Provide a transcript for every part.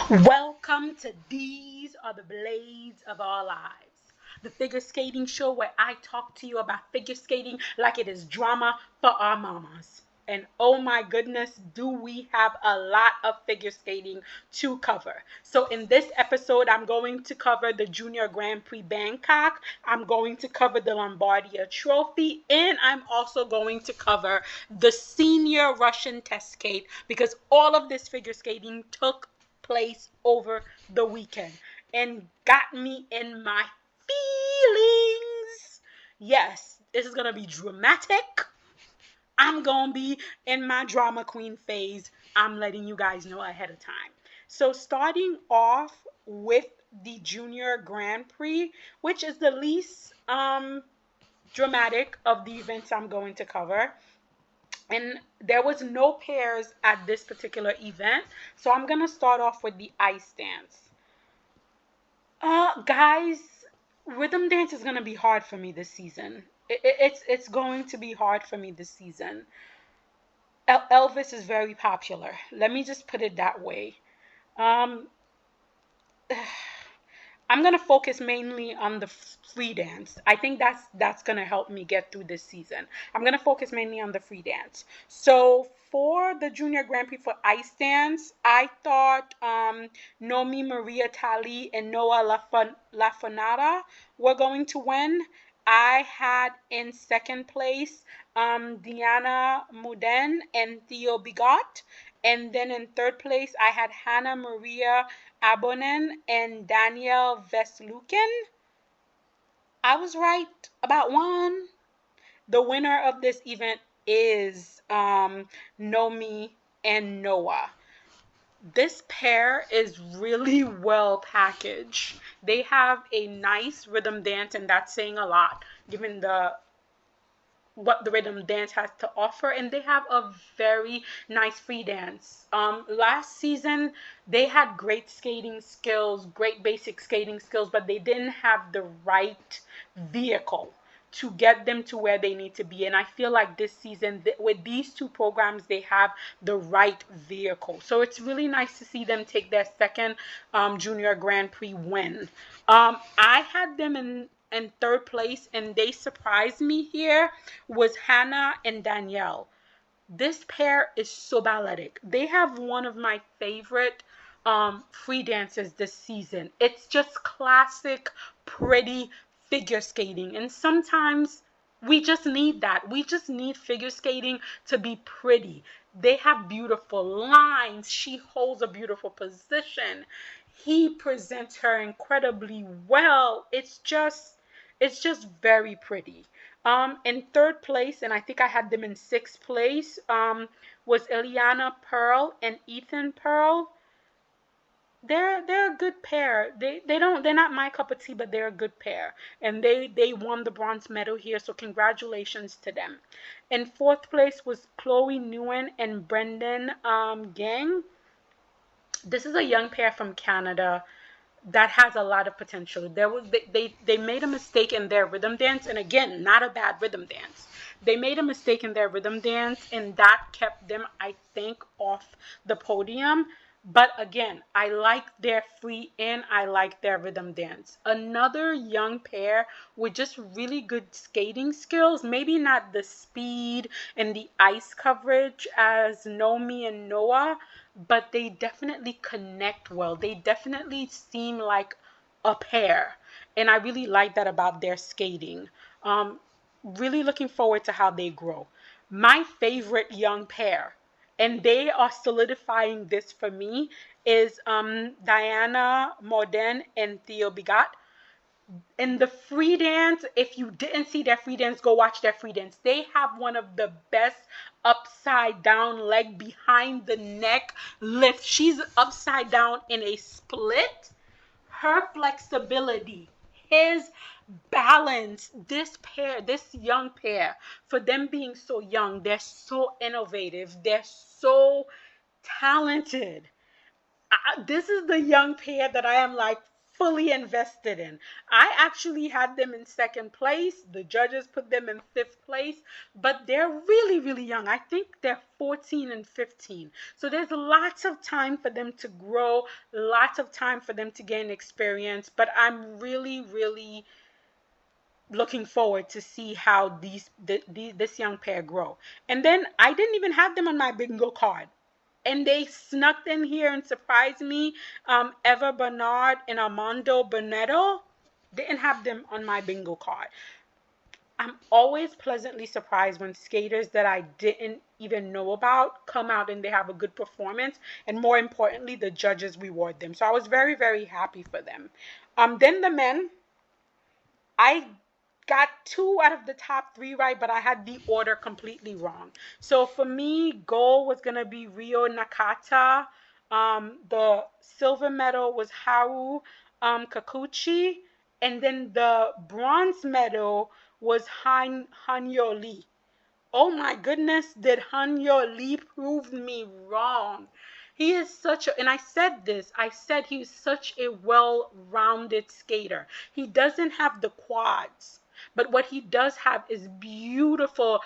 Welcome to These Are the Blades of Our Lives, the figure skating show where I talk to you about figure skating like it is drama for our mamas. And oh my goodness, do we have a lot of figure skating to cover. So in this episode, I'm going to cover the Junior Grand Prix Bangkok. I'm going to cover the Lombardia Trophy. And I'm also going to cover the Senior Russian Test Skate because all of this figure skating took place over the weekend and got me in my feelings. Yes, this is going to be dramatic. I'm going to be in my drama queen phase. I'm letting you guys know ahead of time. So starting off with the Junior Grand Prix, which is the least dramatic of the events I'm going to cover. And there was no pairs at this particular event. So I'm going to start off with the ice dance. Guys, rhythm dance is going to be hard for me this season. It's going to be hard for me this season. Elvis is very popular. Let me just put it that way. Um, I'm gonna focus mainly on the free dance. I think that's gonna help me get through this season. I'm gonna focus mainly on the free dance. So for the Junior Grand Prix for ice dance, I thought Nomi Maria Tali and Noah Lafonada were going to win. I had in second place Diana Muden and Theo Bigot. And then in third place, I had Hannah Maria Abonen and Danielle Veslukin. I was right about one. The winner of this event is Nomi and Noah. This pair is really well packaged. They have a nice rhythm dance, and that's saying a lot given what the rhythm dance has to offer, and they have a very nice free dance. Last season they had great skating skills, great basic skating skills, but they didn't have the right vehicle to get them to where they need to be. And I feel like this season with these two programs, they have the right vehicle. So it's really nice to see them take their second Junior Grand Prix win. I had them in third place, and they surprised me here was Hannah and Danielle. This pair is so balletic. They have one of my favorite free dances this season. It's just classic, pretty figure skating. And sometimes we just need that. We just need figure skating to be pretty. They have beautiful lines. She holds a beautiful position. He presents her incredibly well. It's just very pretty. In third place, and I think I had them in sixth place, was Eliana Pearl and Ethan Pearl. They're a good pair. They're not my cup of tea, but they're a good pair. And they won the bronze medal here, so congratulations to them. In fourth place was Chloe Nguyen and Brendan Gang. This is a young pair from Canada that has a lot of potential. They made a mistake in their rhythm dance, and again, not a bad rhythm dance. They made a mistake in their rhythm dance, and that kept them, I think, off the podium. But again, I like their free and I like their rhythm dance. Another young pair with just really good skating skills, maybe not the speed and the ice coverage as Nomi and Noah, but they definitely connect well. They definitely seem like a pair. And I really like that about their skating. Really looking forward to how they grow. My favorite young pair, and they are solidifying this for me, is Diana Morden and Theo Bigot. In the free dance, if you didn't see their free dance, go watch their free dance. They have one of the best upside down leg behind the neck lift. She's upside down in a split. Her flexibility, his balance, this young pair, for them being so young, they're so innovative, they're so talented. This is the young pair that I am like fully invested in. I actually had them in second place. The judges put them in fifth place, but they're really, really young. I think they're 14 and 15. So there's lots of time for them to grow, lots of time for them to gain experience. But I'm really, really looking forward to see how this young pair grow. And then I didn't even have them on my bingo card, and they snuck in here and surprised me. Eva Bernard and Armando Bonetto, didn't have them on my bingo card. I'm always pleasantly surprised when skaters that I didn't even know about come out and they have a good performance, and more importantly, the judges reward them. So I was very, very happy for them. Then the men, I got two out of the top three right, but I had the order completely wrong. So for me, gold was going to be Ryo Nakata. The silver medal was Haru Kakuchi. And then the bronze medal was Hanyu Lee. Oh my goodness, did Hanyu Lee prove me wrong? He is such a, and I said he's such a well-rounded skater. He doesn't have the quads, but what he does have is beautiful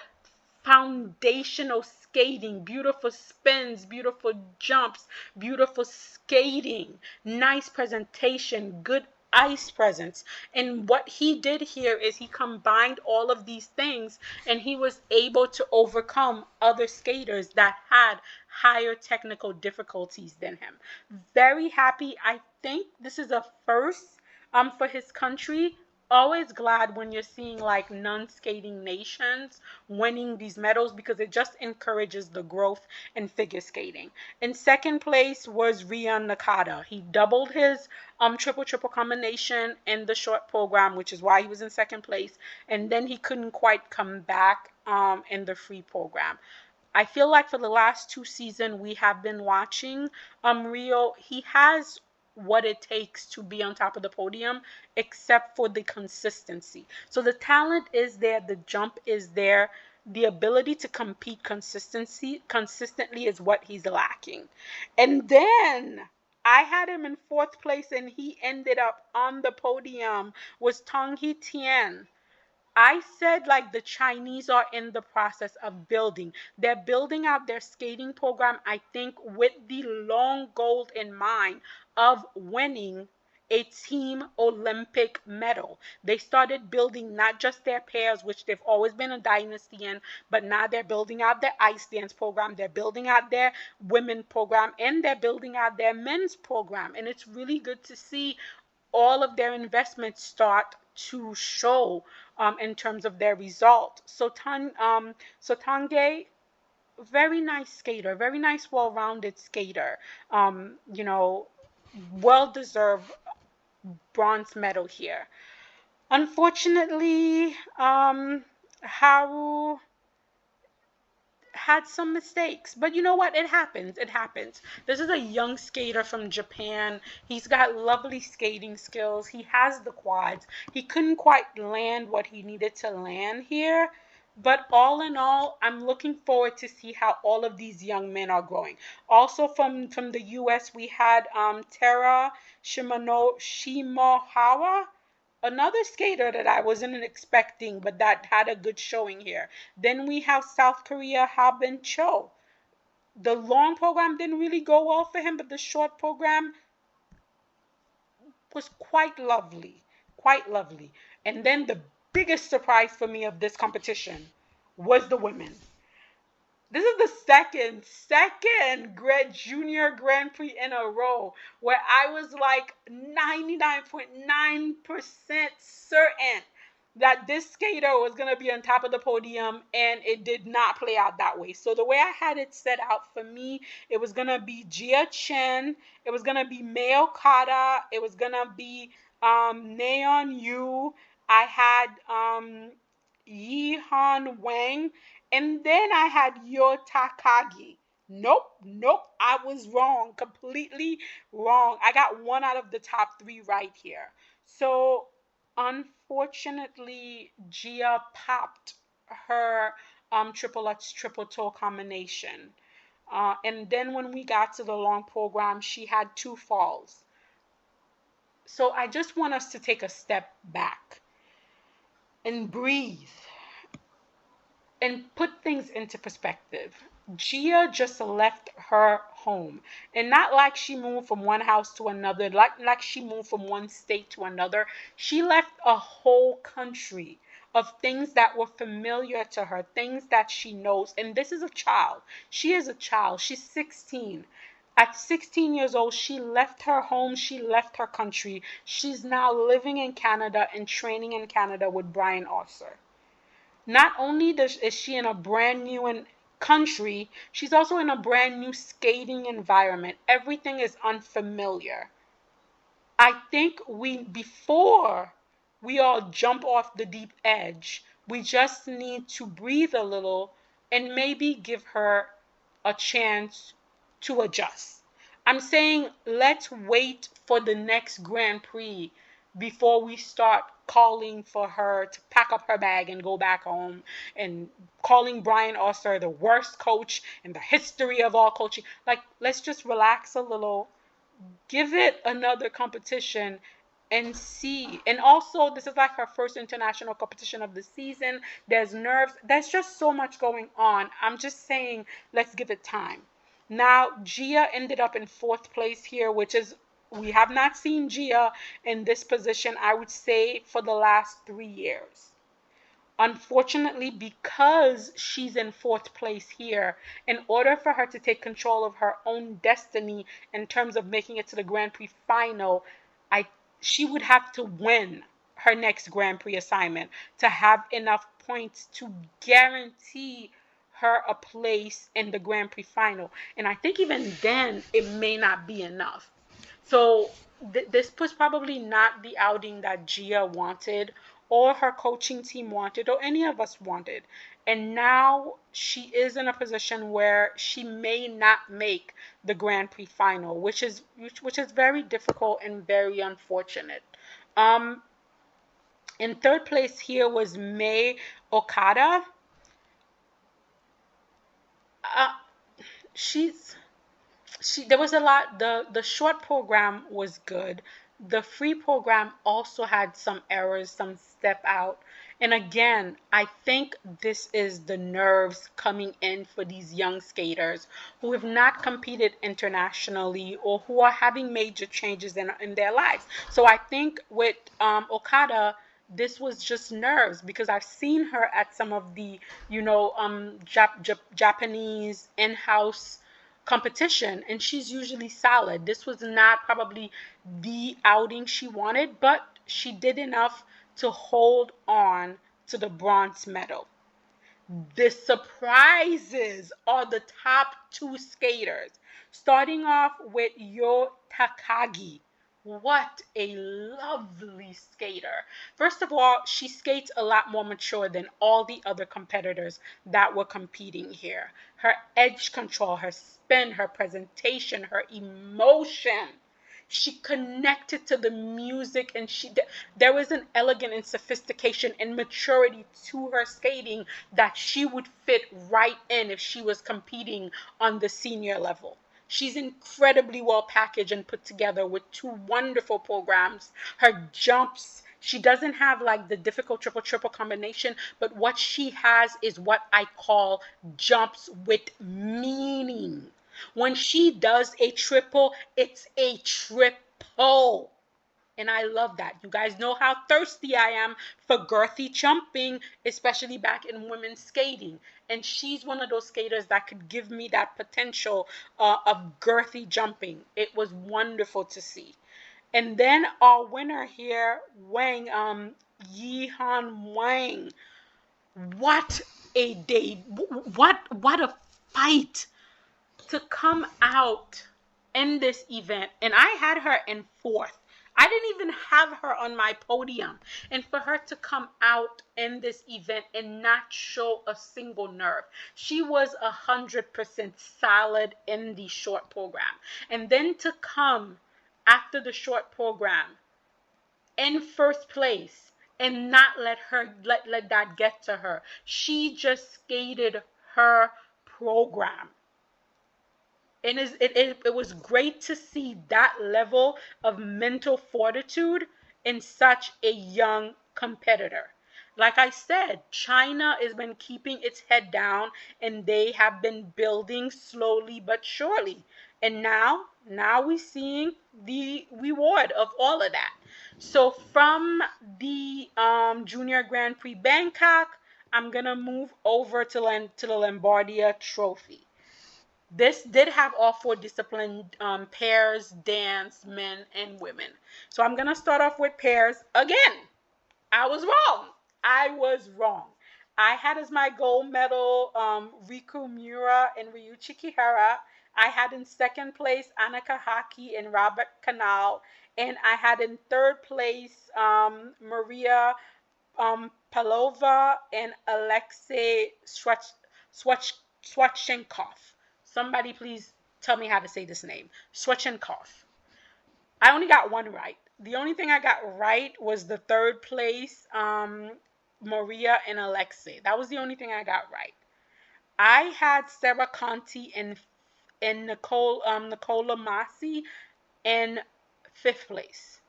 foundational skating, beautiful spins, beautiful jumps, beautiful skating, nice presentation, good ice presence. And what he did here is he combined all of these things, and he was able to overcome other skaters that had higher technical difficulties than him. Very happy. I think this is a first for his country. Always glad when you're seeing like non-skating nations winning these medals, because it just encourages the growth in figure skating. In second place was Rian Nakata. He doubled his triple combination in the short program, which is why he was in second place, and then he couldn't quite come back in the free program. I feel like for the last two seasons we have been watching Rio. He has what it takes to be on top of the podium, except for the consistency. So the talent is there, the jump is there, the ability to compete consistently is what he's lacking. And then I had him in fourth place and he ended up on the podium, was Tong Hee Tien. I said like the Chinese are in the process of building. They're building out their skating program, I think, with the long goal in mind of winning a team Olympic medal. They started building not just their pairs, which they've always been a dynasty in, but now they're building out their ice dance program. They're building out their women program, and they're building out their men's program. And it's really good to see all of their investments start to show in terms of their result. So Tange, very nice skater, very nice, well-rounded skater. You know, well-deserved bronze medal here. Unfortunately, Haru had some mistakes, but you know what, it happens, it happens. This is a young skater from Japan. He's got lovely skating skills, he has the quads. He couldn't quite land what he needed to land here, but all in all, I'm looking forward to see how all of these young men are growing. Also from the US, we had Tara Shimohara, another skater that I wasn't expecting, but that had a good showing here. Then we have South Korea Habin Cho. The long program didn't really go well for him, but the short program was quite lovely, quite lovely. And then the biggest surprise for me of this competition was the women. This is the second junior Grand Prix in a row where I was like 99.9% certain that this skater was going to be on top of the podium, and it did not play out that way. So the way I had it set out for me, it was going to be Jia Chen, it was going to be Mei Okada, it was going to be Naeon Yu, I had Yi Han Wang, and then I had Yo Takagi. Nope, I was wrong, completely wrong. I got one out of the top three right here. So unfortunately, Gia popped her triple X triple toe combination. And then when we got to the long program, she had two falls. So I just want us to take a step back and breathe and put things into perspective. Gia just left her home, and not like she moved from one house to another, like she moved from one state to another. She left a whole country of things that were familiar to her, things that she knows. And this is a child. She is a child. She's 16. At 16 years old, she left her home, she left her country. She's now living in Canada and training in Canada with Brian Osser. Not only is she in a brand new country, she's also in a brand new skating environment. Everything is unfamiliar. I think before we all jump off the deep edge, we just need to breathe a little and maybe give her a chance to adjust. I'm saying let's wait for the next Grand Prix before we start calling for her to pack up her bag and go back home and calling Brian Osser the worst coach in the history of all coaching. Like, let's just relax a little, give it another competition and see. And also, this is like her first international competition of the season. There's nerves. There's just so much going on. I'm just saying, let's give it time. Now, Gia ended up in fourth place here, which is, we have not seen Gia in this position, I would say, for the last 3 years. Unfortunately, because she's in fourth place here, in order for her to take control of her own destiny in terms of making it to the Grand Prix final, she would have to win her next Grand Prix assignment to have enough points to guarantee her a place in the Grand Prix final. And I think even then, it may not be enough. So this was probably not the outing that Gia wanted, or her coaching team wanted, or any of us wanted. And now she is in a position where she may not make the Grand Prix final, which is very difficult and very unfortunate. In third place here was May Okada. She's there was a lot. The short program was good. The free program also had some errors, some step out. And again, I think this is the nerves coming in for these young skaters who have not competed internationally or who are having major changes in their lives. So I think with Okada, this was just nerves, because I've seen her at some of the, Japanese in-house competition, and she's usually solid. This was not probably the outing she wanted, but she did enough to hold on to the bronze medal. The surprises are the top two skaters, starting off with Yo Takagi. What a lovely skater. First of all, she skates a lot more mature than all the other competitors that were competing here. Her edge control, her spin, her presentation, her emotion. She connected to the music, and there was an elegance and sophistication and maturity to her skating that she would fit right in if she was competing on the senior level. She's incredibly well packaged and put together with two wonderful programs. Her jumps, she doesn't have like the difficult triple combination, but what she has is what I call jumps with meaning. When she does a triple, it's a triple. And I love that. You guys know how thirsty I am for girthy jumping, especially back in women's skating. And she's one of those skaters that could give me that potential of girthy jumping. It was wonderful to see. And then our winner here, Wang, Yihan Wang. What a day. What a fight to come out in this event. And I had her in fourth. I didn't even have her on my podium. And for her to come out in this event and not show a single nerve. She was 100% solid in the short program. And then to come after the short program in first place and not let that get to her. She just skated her program. And it was great to see that level of mental fortitude in such a young competitor. Like I said, China has been keeping its head down and they have been building slowly but surely. And now we're seeing the reward of all of that. So from the Junior Grand Prix Bangkok, I'm gonna move over to the Lombardia Trophy. This did have all four discipline pairs, dance, men, and women. So I'm going to start off with pairs again. I was wrong. I was wrong. I had as my gold medal Riku Miura and Ryuichi Kihara. I had in second place Annika Haki and Robert Canal. And I had in third place Maria Palova and Alexei Swatchenkov. Somebody please tell me how to say this name. Swatchenkov. I only got one right. The only thing I got right was the third place Maria and Alexei. That was the only thing I got right. I had Sarah Conti and Nicola Massi in fifth place.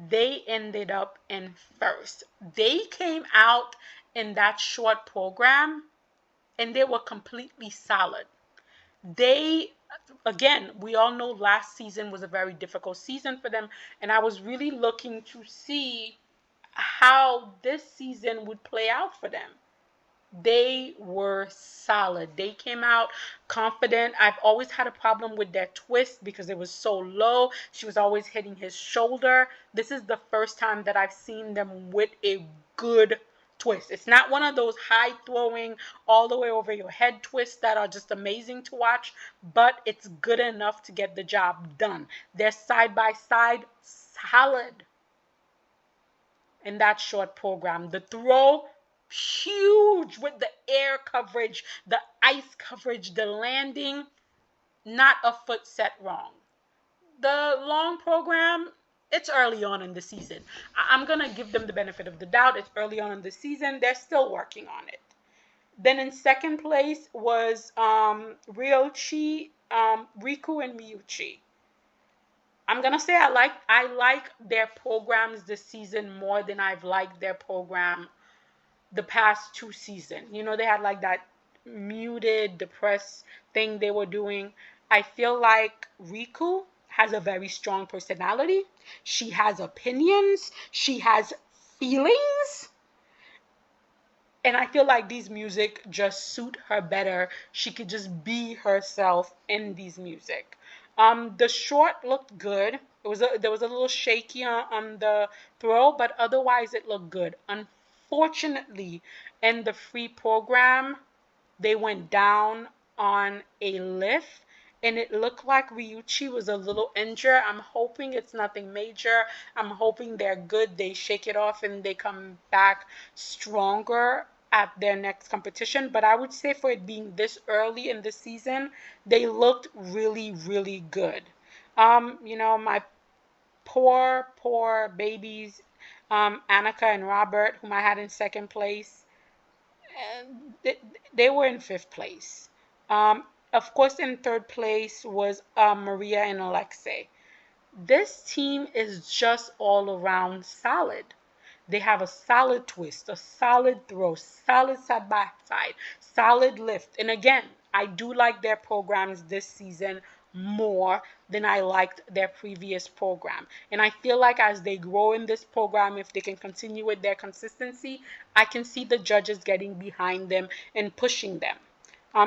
They ended up in first. They came out in that short program and they were completely solid. They, again, we all know last season was a very difficult season for them, and I was really looking to see how this season would play out for them. They were solid. They came out confident. I've always had a problem with their twist because it was so low. She was always hitting his shoulder. This is the first time that I've seen them with a good twist. It's not one of those high throwing all the way over your head twists that are just amazing to watch, but it's good enough to get the job done. They're side by side solid in that short program. The throw, huge with the air coverage, the ice coverage, the landing, not a foot set wrong. The long program, it's early on in the season. I'm going to give them the benefit of the doubt. It's early on in the season. They're still working on it. Then in second place was Riku and Miyuchi. I'm gonna say I like their programs this season more than I've liked their program the past two seasons. You know, they had like that muted, depressed thing they were doing. I feel like Riku has a very strong personality. She has opinions. She has feelings. And I feel like these music just suit her better. She could just be herself in these music. The short looked good. There was a little shaky on the throw, but otherwise it looked good. Unfortunately, in the free program, they went down on a lift and it looked like Ryuichi was a little injured. I'm hoping it's nothing major. I'm hoping they're good. They shake it off and they come back stronger at their next competition. But I would say for it being this early in the season, they looked really, really good. My poor babies, Annika and Robert, whom I had in second place, they, they were in fifth place. Of course, in third place was Maria and Alexei. This team is just all around solid. They have a solid twist, a solid throw, solid side by side, solid lift. And again, I do like their programs this season more than I liked their previous program. And I feel like as they grow in this program, if they can continue with their consistency, I can see the judges getting behind them and pushing them.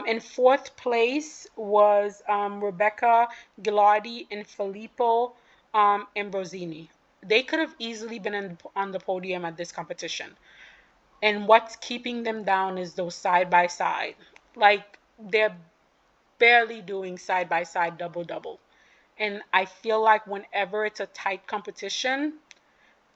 In fourth place was Rebecca Gilardi and Filippo Ambrosini. They could have easily been on the podium at this competition. And what's keeping them down is those side by side. Like they're barely doing side by side double double. And I feel like whenever it's a tight competition,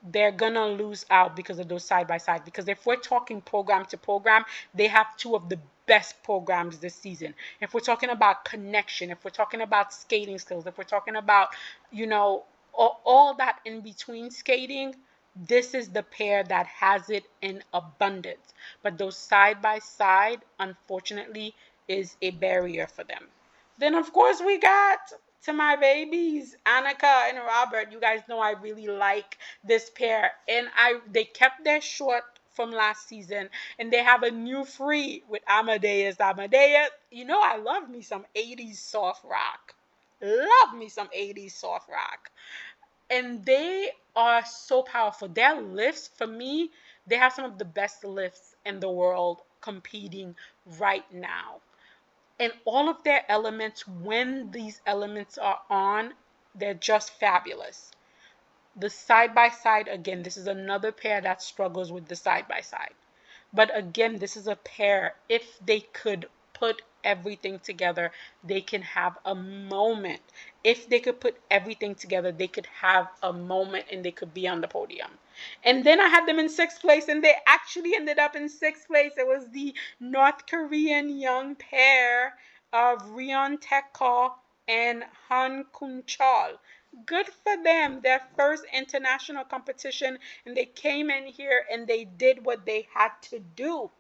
they're gonna lose out because of those side by side. Because if we're talking program to program, they have two of the best programs this season. If we're talking about connection, if we're talking about skating skills, if we're talking about, all that in between skating, this is the pair that has it in abundance. But those side by side, unfortunately, is a barrier for them. Then of course we got to my babies, Annika and Robert. You guys know I really like this pair, and they kept their short from last season, and they have a new free with Amadeus. Amadeus, you know I love me some 80s soft rock. Love me some 80s soft rock. And they are so powerful. Their lifts, for me, they have some of the best lifts in the world competing right now. And all of their elements, when these elements are on, they're just fabulous. The side by side, again, this is another pair that struggles with the side by side. But again, this is a pair, if they could put everything together, they can have a moment. If they could put everything together, they could have a moment and they could be on the podium. And then I had them in sixth place, and they actually ended up in sixth place. It was the North Korean young pair of Ryeon Taek and Han Kun Chol. Good for them, their first international competition, and they came in here and they did what they had to do.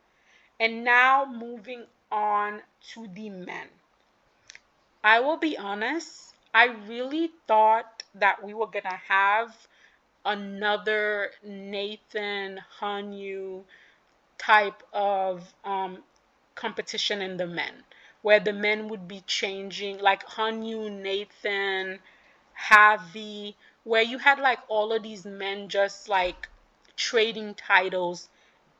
And now moving on to the men. I will be honest, I really thought that we were going to have another Nathan Hanyu type of competition in the men, where the men would be changing, like Hanyu, Nathan, Javi, where you had like all of these men just like trading titles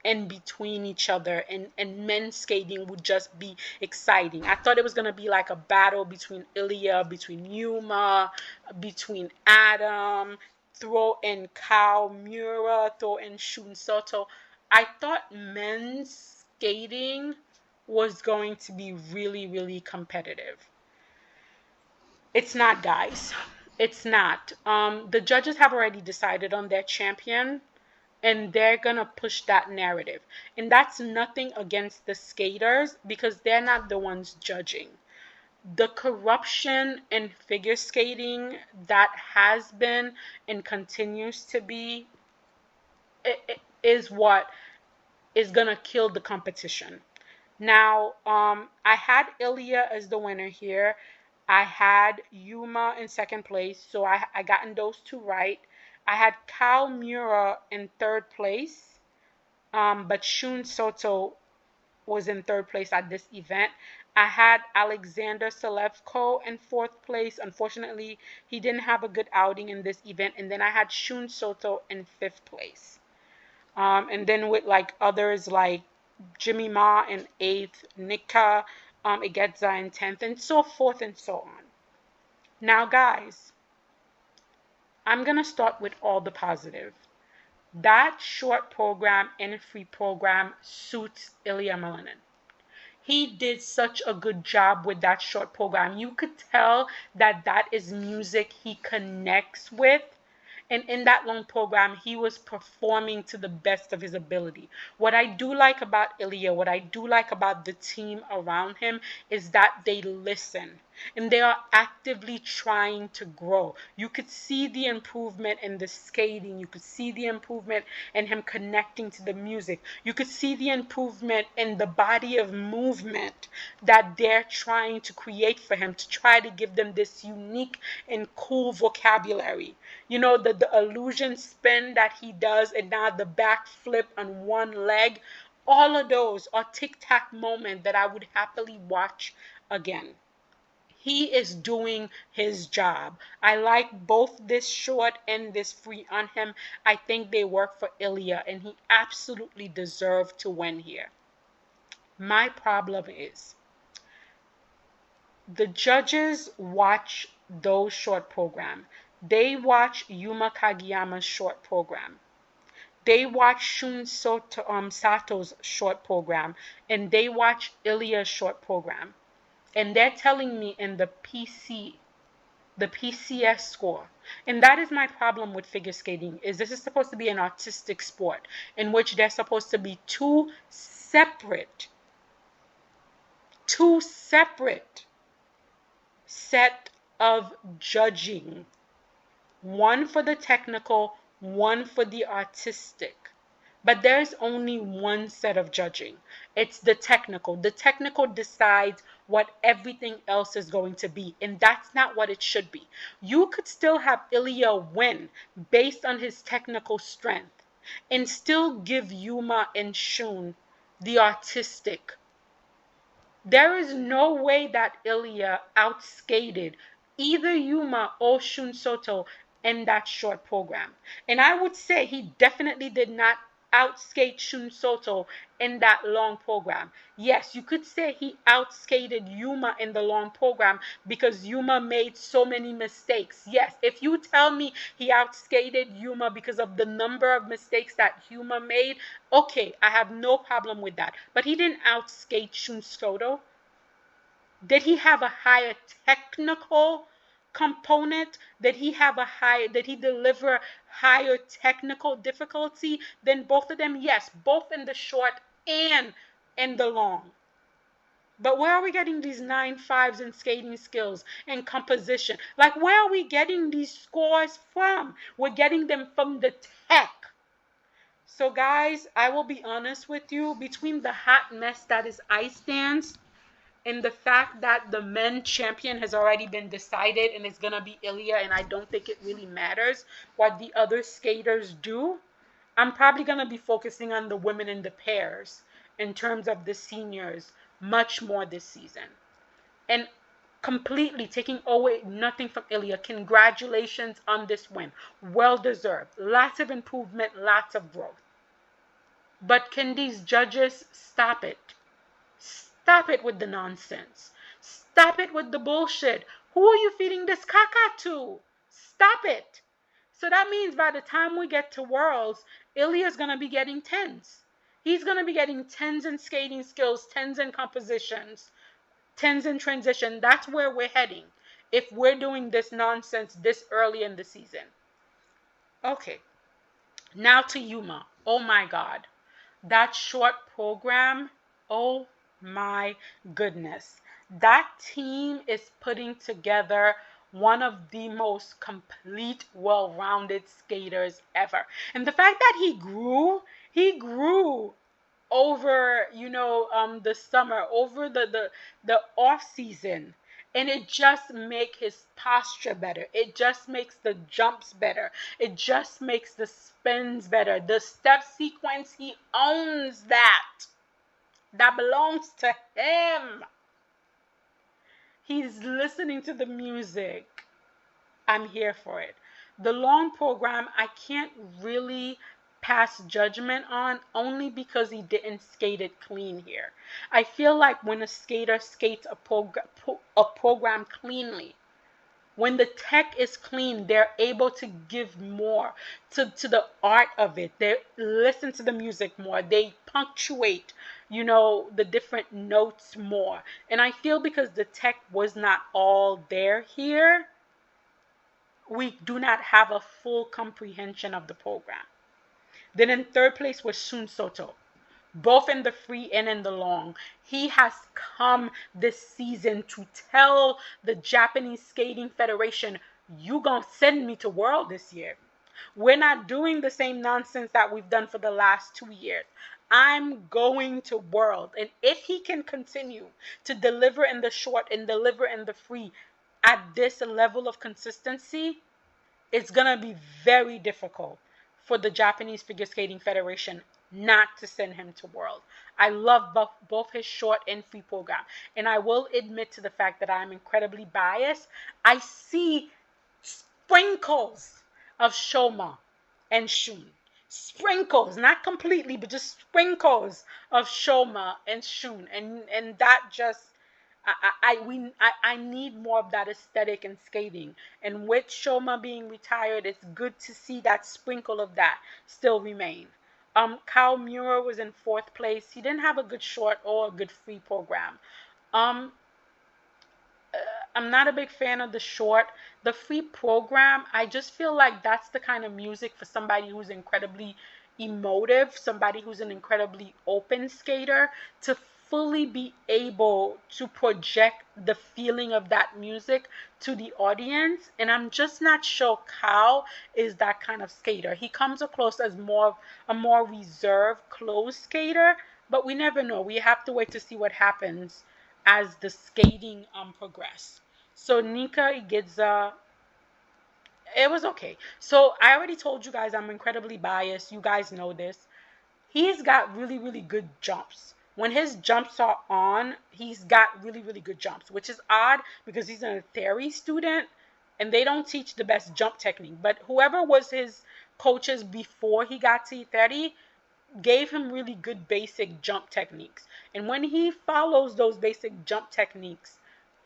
in between each other, and men's skating would just be exciting. I thought it was going to be like a battle between Ilya, between Yuma, between Adam, throw in Kao Mura, throw in Shun Soto. I thought men's skating was going to be really, really competitive. It's not, guys. It's not. The judges have already decided on their champion, and they're gonna push that narrative. And that's nothing against the skaters, because they're not the ones judging. The corruption in figure skating that has been and continues to be, is what is gonna kill the competition. Now, I had Ilya as the winner here. I had Yuma in second place, so I gotten those two right. I had Kyle Mura in third place, but Shun Soto was in third place at this event. I had Alexander Selevko in fourth place. Unfortunately, he didn't have a good outing in this event. And then I had Shun Soto in fifth place. And then with like others like Jimmy Ma in eighth, Nika Igedza in 10th, and so forth and so on. Now, guys, I'm going to start with all the positive. That short program and free program suits Ilya Melanin. He did such a good job with that short program. You could tell that that is music he connects with. And in that long program, he was performing to the best of his ability. What I do like about Ilya, what I do like about the team around him, is that they listen and they are actively trying to grow. You could see the improvement in the skating. You could see the improvement in him connecting to the music. You could see the improvement in the body of movement that they're trying to create for him, to try to give them this unique and cool vocabulary. You know, the illusion spin that he does, and now the back flip on one leg. All of those are tic-tac moments that I would happily watch again. He is doing his job. I like both this short and this free on him. I think they work for Ilya, and he absolutely deserved to win here. My problem is the judges watch those short program. They watch Yuma Kageyama's short program. They watch Shun Sato's short program, and they watch Ilya's short program. And they're telling me in the PCS score. And that is my problem with figure skating, is this is supposed to be an artistic sport in which there's supposed to be two separate set of judging. One for the technical, one for the artistic. But there's only one set of judging. It's the technical. The technical decides what everything else is going to be, and that's not what it should be. You could still have Ilya win based on his technical strength and still give Yuma and Shun the artistic. There is no way that Ilya outskated either Yuma or Shun Soto in that short program. And I would say he definitely did not outskate Shun Soto in that long program. Yes, you could say he outskated Yuma in the long program because Yuma made so many mistakes. Yes, if you tell me he outskated Yuma because of the number of mistakes that Yuma made, okay, I have no problem with that. But he didn't outskate Shun Soto. Did he have a higher technical component? Did he deliver higher technical difficulty than both of them? Yes, both in the short and in the long. But where are we getting these 9.5s in skating skills and composition? Like, where are we getting these scores from? We're getting them from the tech. So guys, I will be honest with you, between the hot mess that is ice dance and the fact that the men champion has already been decided and it's going to be Ilya, and I don't think it really matters what the other skaters do, I'm probably going to be focusing on the women in the pairs in terms of the seniors much more this season. And completely taking away nothing from Ilya, congratulations on this win. Well deserved. Lots of improvement, lots of growth. But can these judges stop it? Stop it with the nonsense. Stop it with the bullshit. Who are you feeding this caca to? Stop it. So that means by the time we get to Worlds, Ilya's going to be getting 10s. He's going to be getting 10s in skating skills, 10s in compositions, 10s in transition. That's where we're heading if we're doing this nonsense this early in the season. Okay, now to Yuma. Oh my God. That short program, oh my goodness. That team is putting together one of the most complete, well-rounded skaters ever. And the fact that he grew over, the summer, over the off season. And it just makes his posture better. It just makes the jumps better. It just makes the spins better. The step sequence, he owns that. That belongs to him. He's listening to the music. I'm here for it. The long program, I can't really pass judgment on only because he didn't skate it clean here. I feel like when a skater skates a program cleanly, when the tech is clean, they're able to give more to the art of it. They listen to the music more. They punctuate, the different notes more. And I feel because the tech was not all there here, we do not have a full comprehension of the program. Then in third place was Shun Soto, both in the free and in the long. He has come this season to tell the Japanese Skating Federation, you gonna send me to World this year. We're not doing the same nonsense that we've done for the last 2 years. I'm going to World. And if he can continue to deliver in the short and deliver in the free at this level of consistency, it's going to be very difficult for the Japanese Figure Skating Federation not to send him to World. I love both his short and free program. And I will admit to the fact that I'm incredibly biased. I see sprinkles of Shoma and Shun. Sprinkles, not completely, but just sprinkles of Shoma and Shun. And that just, I need more of that aesthetic in skating. And with Shoma being retired, it's good to see that sprinkle of that still remain. Kyle Muir was in 4th place. He didn't have a good short or a good free program. I'm not a big fan of the short. The free program, I just feel like that's the kind of music for somebody who's incredibly emotive, somebody who's an incredibly open skater, to fully be able to project the feeling of that music to the audience. And I'm just not sure Kao is that kind of skater. He comes across as a more reserved, closed skater, but we never know. We have to wait to see what happens as the skating progress. So Nika Igidza, it was okay. So I already told you guys I'm incredibly biased. You guys know this. He's got really, really good jumps. When his jumps are on, he's got really, really good jumps, which is odd because he's a theory student and they don't teach the best jump technique. But whoever was his coaches before he got to 30 gave him really good basic jump techniques. And when he follows those basic jump techniques,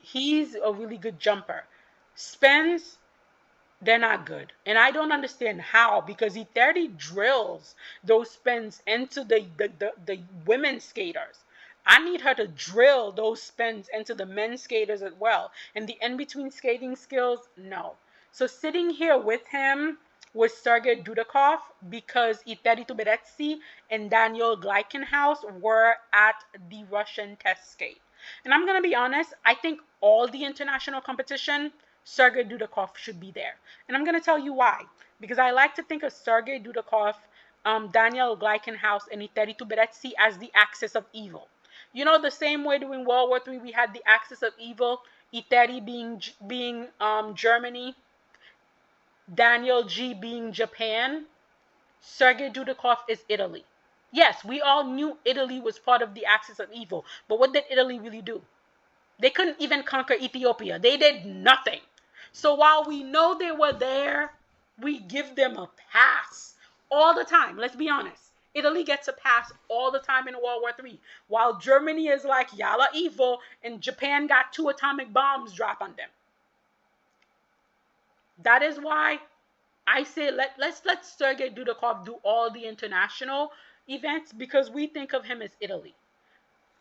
he's a really good jumper. Spence, they're not good. And I don't understand how, because he 30 drills those spins into the women skaters. I need her to drill those spins into the men skaters as well. And the in-between skating skills, no. So sitting here with him was Sergei Dudakov because Ekaterina and Daniel Gleikenhaus were at the Russian test skate. And I'm going to be honest, I think all the international competition, Sergei Dudakov should be there. And I'm going to tell you why. Because I like to think of Sergei Dudakov, Daniel Gleikenhaus, and Ekaterina as the axis of evil. You know, the same way during World War III, we had the axis of evil, Iteri being Germany, Daniel G being Japan, Sergei Dudakov is Italy. Yes, we all knew Italy was part of the axis of evil, but what did Italy really do? They couldn't even conquer Ethiopia. They did nothing. So while we know they were there, we give them a pass all the time. Let's be honest. Italy gets a pass all the time in World War III, while Germany is like, y'all are evil, and Japan got 2 atomic bombs dropped on them. That is why I say let's let Sergei Dudakov do all the international events, because we think of him as Italy.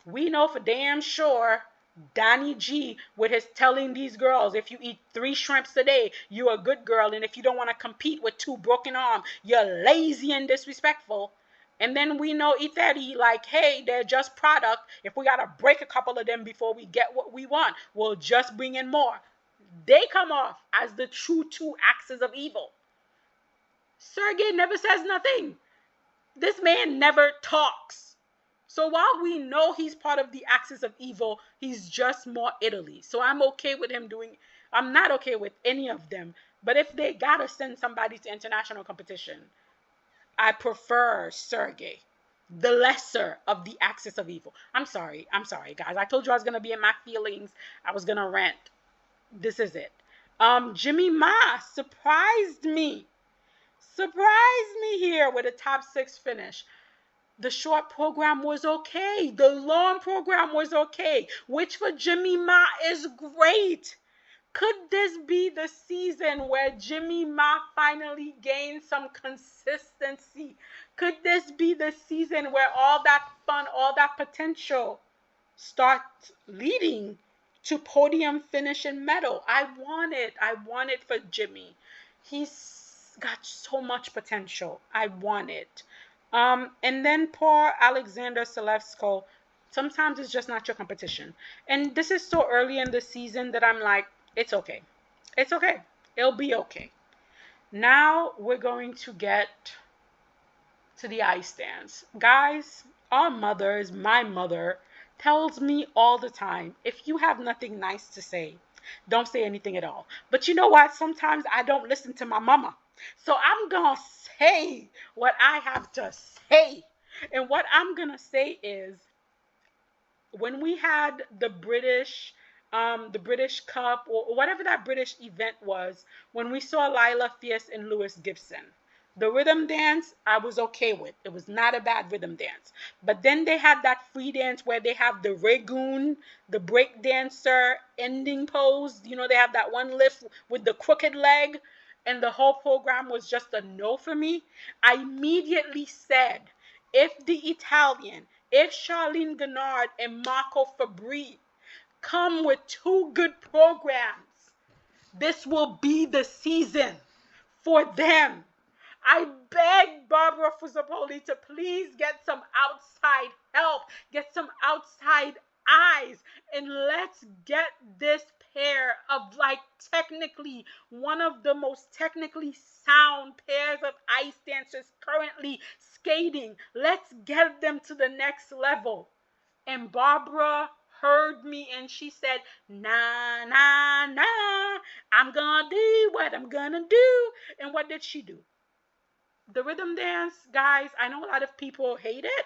We know for damn sure Donnie G with his telling these girls, if you eat 3 shrimps a day, you're a good girl, and if you don't want to compete with 2 broken arms, you're lazy and disrespectful. And then we know Etheri, like, hey, they're just product. If we got to break a couple of them before we get what we want, we'll just bring in more. They come off as the true 2 axes of evil. Sergei never says nothing. This man never talks. So while we know he's part of the axis of evil, he's just more Italy. So I'm okay with him I'm not okay with any of them. But if they gotta send somebody to international competition, I prefer Sergei, the lesser of the axis of evil. I'm sorry, guys. I told you I was gonna be in my feelings. I was gonna rant. This is it. Jimmy Ma surprised me here with a top 6 finish. The short program was okay. The long program was okay, which for Jimmy Ma is great. Could this be the season where Jimmy Ma finally gains some consistency? Could this be the season where all that fun, all that potential starts leading to podium finish and medal? I want it for Jimmy. He's got so much potential. I want it. And then poor Alexander Selevsko, sometimes it's just not your competition. And this is so early in the season that I'm like, it's okay. It's okay. It'll be okay. Now we're going to get to the ice stands. Guys, our mothers, my mother, tells me all the time, if you have nothing nice to say, don't say anything at all. But you know what? Sometimes I don't listen to my mama. So I'm going to say what I have to say. And what I'm going to say is, when we had the British Cup, or whatever that British event was, when we saw Lila Fierce and Lewis Gibson, the rhythm dance, I was okay with. It was not a bad rhythm dance. But then they had that free dance where they have the Regoon, the break dancer ending pose. You know, they have that one lift with the crooked leg. And the whole program was just a no for me. I immediately said, if Charlene Gennard and Marco Fabri come with 2 good programs, this will be the season for them. I begged Barbara Fusapoli to please get some outside help, get some outside eyes, and let's get this pair of like technically one of the most technically sound pairs of ice dancers currently skating. Let's get them to the next level. And Barbara heard me and she said, nah, nah, nah, I'm gonna do what I'm gonna do. And what did she do? The rhythm dance, guys, I know a lot of people hate it.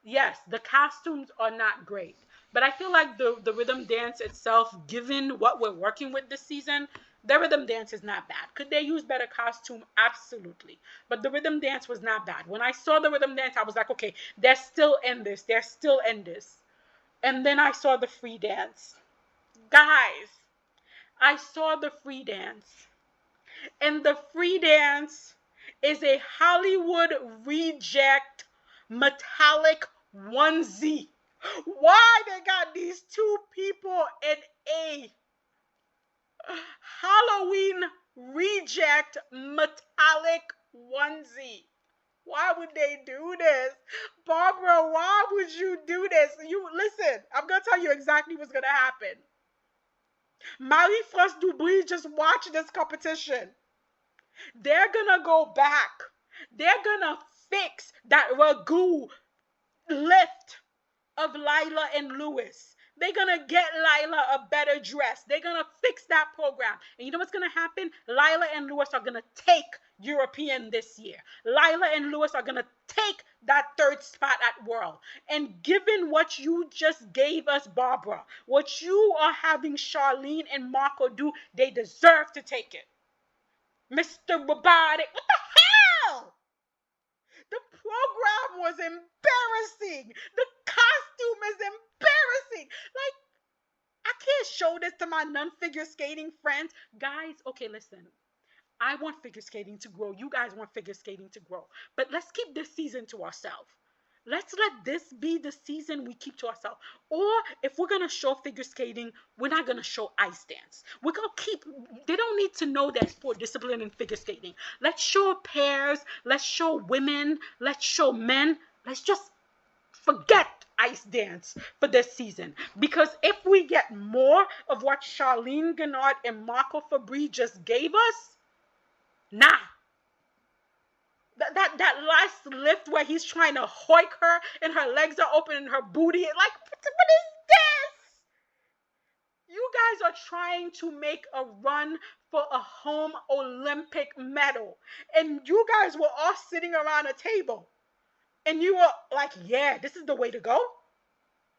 Yes, the costumes are not great. But I feel like the rhythm dance itself, given what we're working with this season, the rhythm dance is not bad. Could they use better costume? Absolutely. But the rhythm dance was not bad. When I saw the rhythm dance, I was like, okay, they're still in this. They're still in this. And then I saw the free dance. Guys, I saw the free dance. And the free dance is a Hollywood reject metallic onesie. Why they got these two people in a Halloween reject metallic onesie? Why would they do this? Barbara, why would you do this? You listen, I'm gonna tell you exactly what's gonna happen. Marie-France Dubry just watched this competition. They're gonna go back. They're gonna fix that ragu lift of Lila and Lewis. They're gonna get Lila a better dress. They're gonna fix that program. And you know what's gonna happen? Lila and Lewis are gonna take European this year. Lila and Lewis are gonna take that third spot at World. And given what you just gave us, Barbara, what you are having Charlene and Marco do, they deserve to take it. Mr. Robotic, what the hell? The program was embarrassing. The costume is embarrassing. Like, I can't show this to my non-figure skating friends. Guys, okay, listen. I want figure skating to grow. You guys want figure skating to grow. But let's keep this season to ourselves. Let's let this be the season we keep to ourselves. Or if we're going to show figure skating, we're not going to show ice dance. We're going to keep, they don't need to know there's sport discipline in figure skating. Let's show pairs. Let's show women. Let's show men. Let's just forget ice dance for this season. Because if we get more of what Charlene Guenard and Marco Fabri just gave us, nah. That last lift where he's trying to hoik her and her legs are open and her booty, like, what is this? You guys are trying to make a run for a home Olympic medal. And you guys were all sitting around a table. And you were like, yeah, this is the way to go.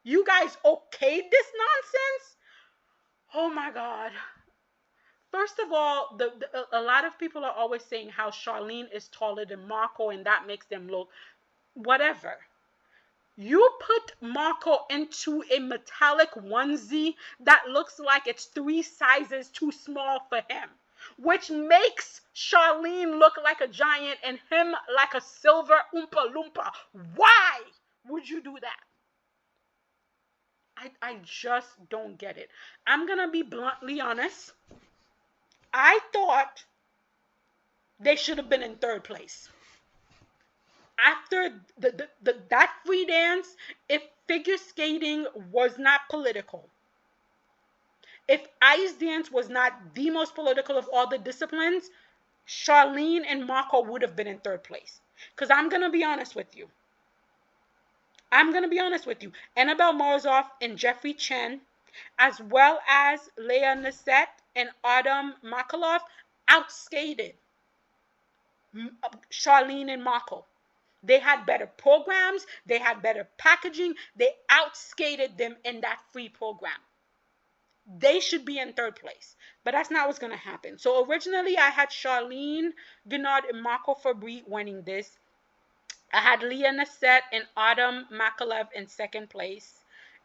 You guys okayed this nonsense? Oh my God. First of all, a lot of people are always saying how Charlene is taller than Marco and that makes them look whatever. You put Marco into a metallic onesie that looks like it's 3 sizes too small for him, which makes Charlene look like a giant and him like a silver Oompa Loompa. Why would you do that? I just don't get it. I'm going to be bluntly honest. I thought they should have been in third place. After that free dance, if figure skating was not political, if ice dance was not the most political of all the disciplines, Charlene and Marco would have been in third place. Because I'm going to be honest with you. Annabelle Morozov and Jeffrey Chen, as well as Leah Nissette and Adam Makalov, outskated Charlene and Marco. They had better programs. They had better packaging. They outskated them in that free program. They should be in third place. But that's not what's going to happen. So originally I had Charlene Guenard and Marco Fabri winning this. I had Leah Nissette and Adam Makalev in second place.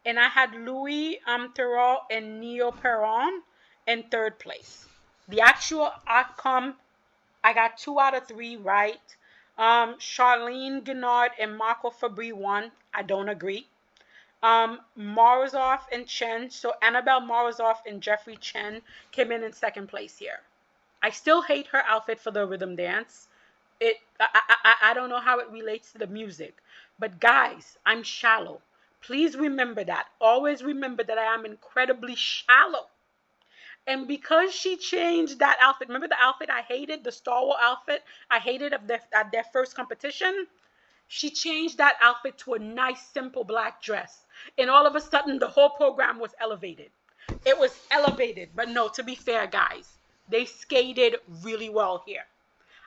And I had Louis Theroux and Neil Perron in third place. The actual outcome, I got 2 out of 3 right. Charlene Guenard and Marco Fabri won. I don't agree. Morozov and Chen, so Annabelle Morozov and Jeffrey Chen came in second place here. I still hate her outfit for the rhythm dance. I don't know how it relates to the music, but guys, I'm shallow. Please remember that. Always remember that I am incredibly shallow. And because she changed that outfit, remember the outfit I hated, the Star Wars outfit I hated at their first competition? She changed that outfit to a nice, simple black dress. And all of a sudden, the whole program was elevated. It was elevated. But no, to be fair, guys, they skated really well here.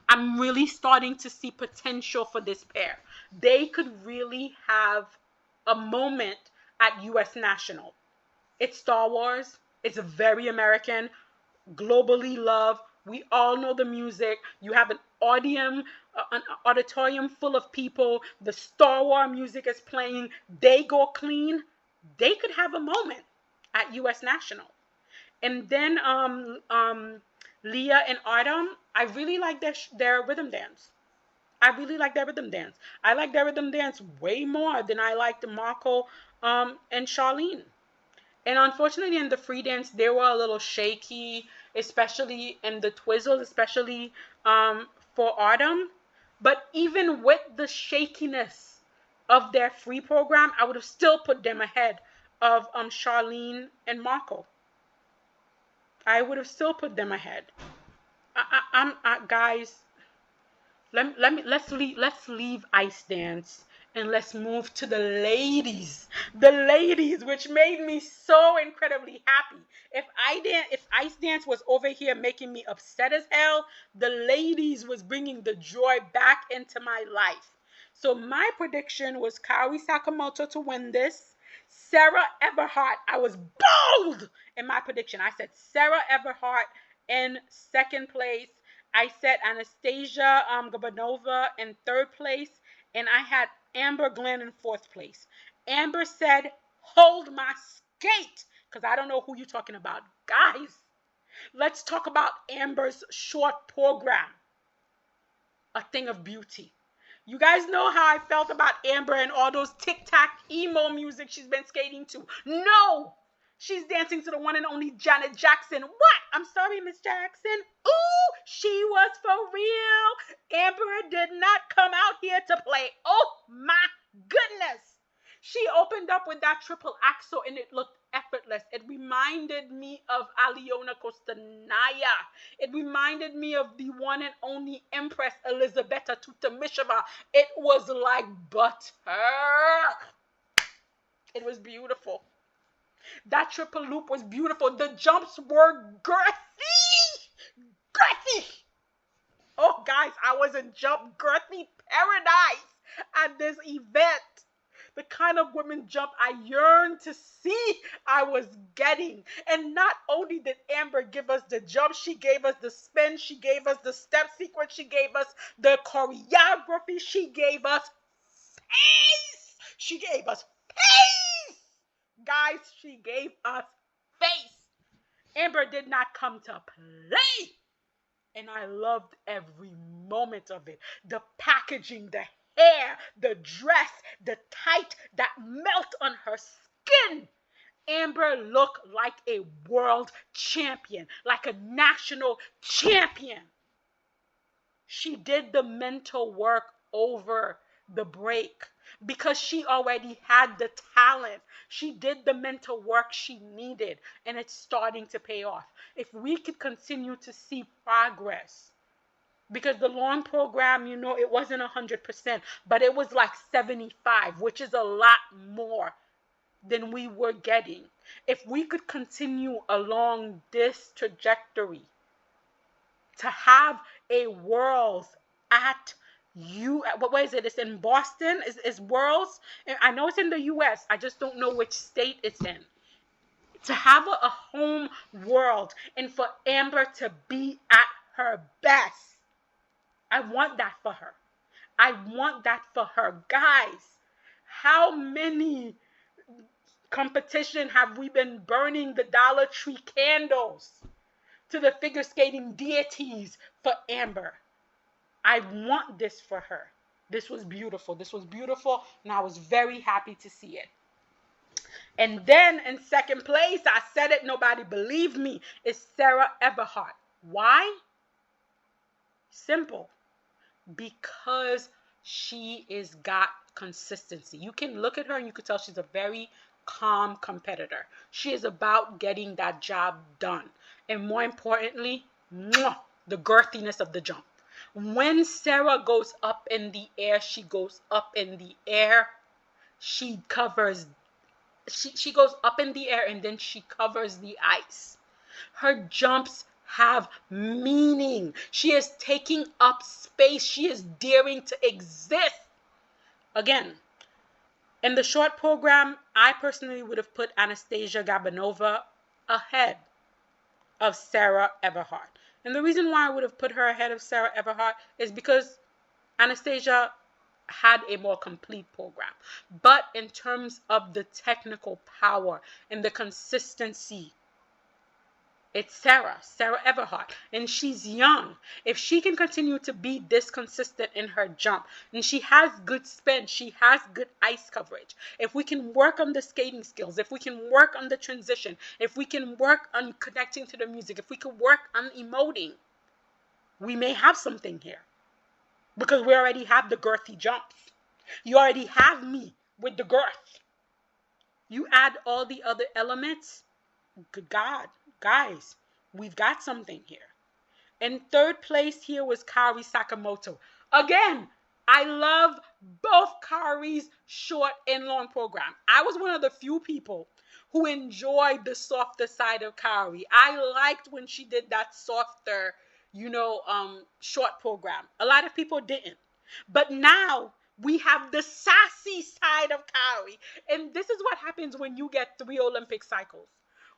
I'm really starting to see potential for this pair. They could really have a moment at US National. It's Star Wars. It's very American, globally loved. We all know the music. You have an auditorium full of people. The Star Wars music is playing. They go clean. They could have a moment at US National. And then Leah and Artem, I really like their rhythm dance. I really like their rhythm dance. I like their rhythm dance way more than I liked Marco and Charlene. And unfortunately, in the free dance, they were a little shaky, especially in the twizzles, especially for Autumn. But even with the shakiness of their free program, I would have still put them ahead of Charlene and Marco. I would have still put them ahead. Guys, let's leave ice dance and let's move to the ladies. The ladies, which made me so incredibly happy. If ice dance was over here making me upset as hell, the ladies was bringing the joy back into my life. So my prediction was Kaori Sakamoto to win this. Sarah Everhart, I was bold in my prediction. I said Sarah Everhart in second place. I said Anastasia Gabanova in third place, and I had Amber Glenn in fourth place. Amber said, hold my skate, because I don't know who you're talking about. Guys, let's talk about Amber's short program, A Thing of Beauty. You guys know how I felt about Amber and all those tic-tac emo music she's been skating to. No! She's dancing to the one and only Janet Jackson. What? I'm sorry, Miss Jackson. Ooh, she was for real. Amber did not come out here to play. Oh my goodness. She opened up with that triple axel and it looked effortless. It reminded me of Aljona Kostanaya. It reminded me of the one and only Empress Elizabeta Tutamisheva. It was like butter. It was beautiful. That triple loop was beautiful. The jumps were girthy. Girthy. Oh, guys, I was in jump girthy paradise at this event. The kind of women jump I yearned to see, I was getting. And not only did Amber give us the jump, she gave us the spin, she gave us the step sequence, she gave us the choreography, she gave us pace. She gave us pace. Guys, she gave us face. Amber did not come to play. And I loved every moment of it. The packaging, the hair, the dress, the tight that melt on her skin. Amber looked like a world champion, like a national champion. She did the mental work over the break because she already had the talent. She did the mental work she needed, and it's starting to pay off. If we could continue to see progress, because the long program, it wasn't 100%, but it was like 75, which is a lot more than we were getting. If we could continue along this trajectory to have a Worlds at what is it? It's in Boston. It's Worlds. I know it's in the US. I just don't know which state it's in. To have a home world and for Amber to be at her best. I want that for her. I want that for her. Guys, how many competition have we been burning the Dollar Tree candles to the figure skating deities for Amber? I want this for her. This was beautiful. This was beautiful, and I was very happy to see it. And then in second place, I said it, nobody believed me, is Sarah Everhart. Why? Simple. because she is got consistency. You can look at her and you could tell she's a very calm competitor. She is about getting that job done. And more importantly, the girthiness of the jump. When Sarah goes up in the air, she goes up in the air. She covers, she goes up in the air and then she covers the ice. Her jumps have meaning. She is taking up space. She is daring to exist. Again, in the short program, I personally would have put Anastasia Gabanova ahead of Sarah Everhart. And the reason why I would have put her ahead of Sarah Everhart is because Anastasia had a more complete program. But in terms of the technical power and the consistency, it's Sarah Everhart, and she's young. If she can continue to be this consistent in her jump, and she has good spin, she has good ice coverage. If we can work on the skating skills, if we can work on the transition, if we can work on connecting to the music, if we can work on emoting, we may have something here. Because we already have the girthy jumps. You already have me with the girth. You add all the other elements, good God, guys, we've got something here. In third place here was Kari Sakamoto. Again, I love both Kari's short and long program. I was one of the few people who enjoyed the softer side of Kari. I liked when she did that softer, short program. A lot of people didn't. But now we have the sassy side of Kari. And this is what happens when you get 3 Olympic cycles.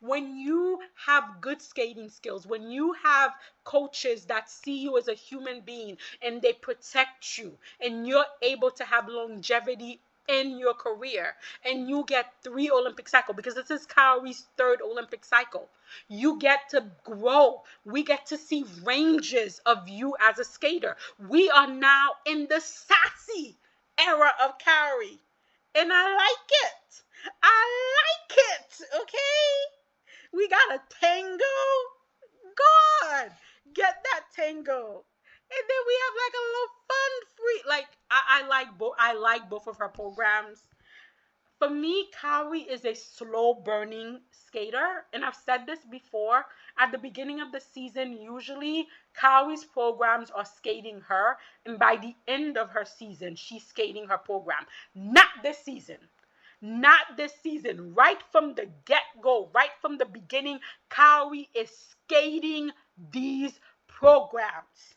When you have good skating skills, when you have coaches that see you as a human being and they protect you, and you're able to have longevity in your career, and you get 3 Olympic cycles, because this is Kari's 3rd Olympic cycle. You get to grow. We get to see ranges of you as a skater. We are now in the sassy era of Kari, and I like it. I like it, okay? We got a tango. God, get that tango. And then we have like a little fun free. Like I like both of her programs. For me, Kari is a slow burning skater, and I've said this before. At the beginning of the season, usually Kari's programs are skating her, and by the end of her season, she's skating her program. Not this season. Not this season. Right from the get-go, right from the beginning, Kari is skating these programs.